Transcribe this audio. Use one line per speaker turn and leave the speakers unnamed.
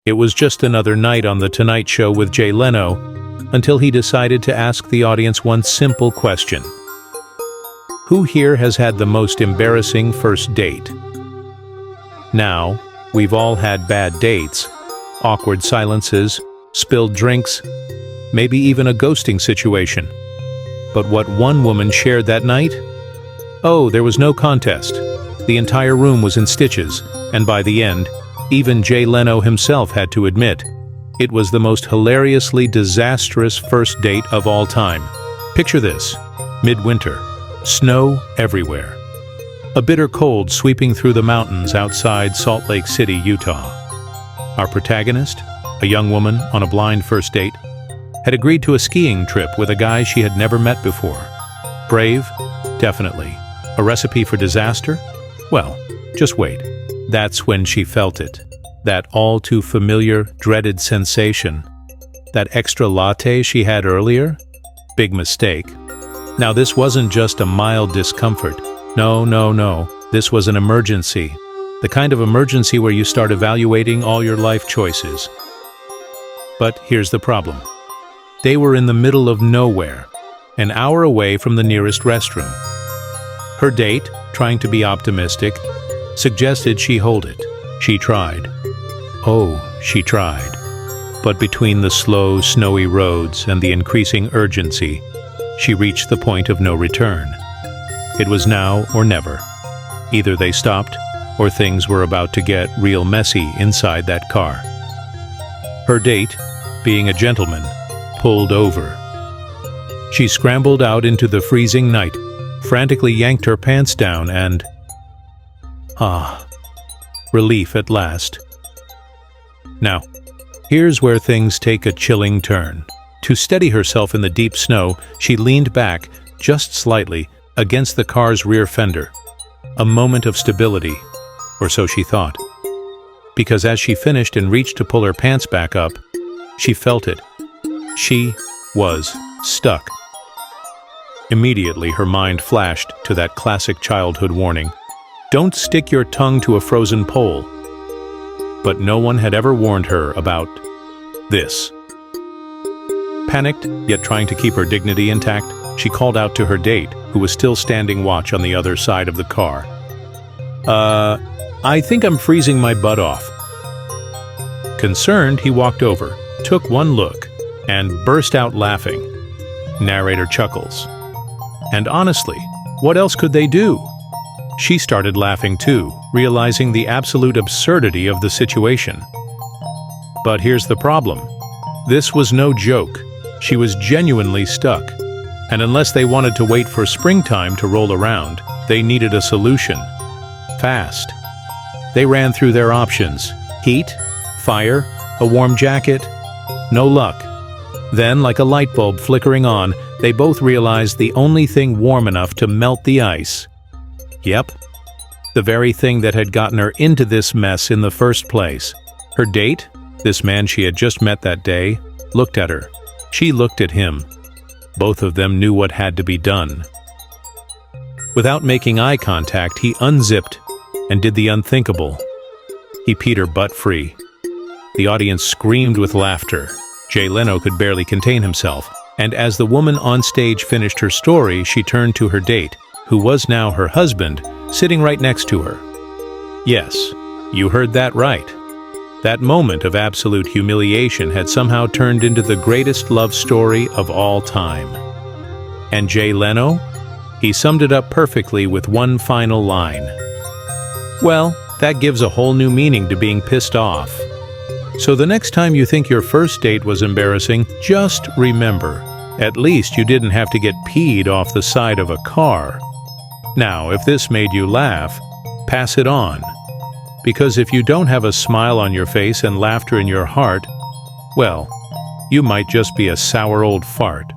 It was just another night on The Tonight Show with Jay Leno, until he decided to ask the audience one simple question. Who here has had the most embarrassing first date? Now, we've all had bad dates, awkward silences, spilled drinks, maybe even a ghosting situation. But what one woman shared that night? Oh, there was no contest. The entire room was in stitches, and by the end, even Jay Leno himself had to admit, it was the most hilariously disastrous first date of all time. Picture this: midwinter, snow everywhere. A bitter cold sweeping through the mountains outside Salt Lake City, Utah. Our protagonist, a young woman on a blind first date, had agreed to a skiing trip with a guy she had never met before. Brave? Definitely. A recipe for disaster? Well, just wait. That's when she felt it. That all-too-familiar, dreaded sensation. That extra latte she had earlier? Big mistake. Now, this wasn't just a mild discomfort. No. This was an emergency. The kind of emergency where you start evaluating all your life choices. But here's the problem. They were in the middle of nowhere, an hour away from the nearest restroom. Her date, trying to be optimistic, suggested she hold it. She tried. Oh, she tried. But between the slow, snowy roads and the increasing urgency, she reached the point of no return. It was now or never. Either they stopped, or things were about to get real messy inside that car. Her date, being a gentleman, pulled over. She scrambled out into the freezing night, frantically yanked her pants down and... relief at last. Now, here's where things take a chilling turn. To steady herself in the deep snow, she leaned back, just slightly, against the car's rear fender. A moment of stability, or so she thought. Because as she finished and reached to pull her pants back up, she felt it. She was stuck. Immediately, her mind flashed to that classic childhood warning. Don't stick your tongue to a frozen pole. But no one had ever warned her about this. Panicked, yet trying to keep her dignity intact, she called out to her date, who was still standing watch on the other side of the car. I think I'm freezing my butt off. Concerned, he walked over, took one look, and burst out laughing. Narrator chuckles. And honestly, what else could they do? She started laughing too, realizing the absolute absurdity of the situation. But here's the problem. This was no joke. She was genuinely stuck. And unless they wanted to wait for springtime to roll around, they needed a solution. Fast. They ran through their options. Heat, fire, a warm jacket. No luck. Then, like a light bulb flickering on, they both realized the only thing warm enough to melt the ice. Yep. The very thing that had gotten her into this mess in the first place. Her date, this man she had just met that day, looked at her. She looked at him. Both of them knew what had to be done. Without making eye contact, he unzipped and did the unthinkable. He peed her butt free. The audience screamed with laughter. Jay Leno could barely contain himself, and as the woman on stage finished her story, she turned to her date, who was now her husband, sitting right next to her. Yes, you heard that right. That moment of absolute humiliation had somehow turned into the greatest love story of all time. And Jay Leno? He summed it up perfectly with one final line. Well, that gives a whole new meaning to being pissed off. So the next time you think your first date was embarrassing, just remember, at least you didn't have to get peed off the side of a car. Now, if this made you laugh, pass it on. Because if you don't have a smile on your face and laughter in your heart, well, you might just be a sour old fart.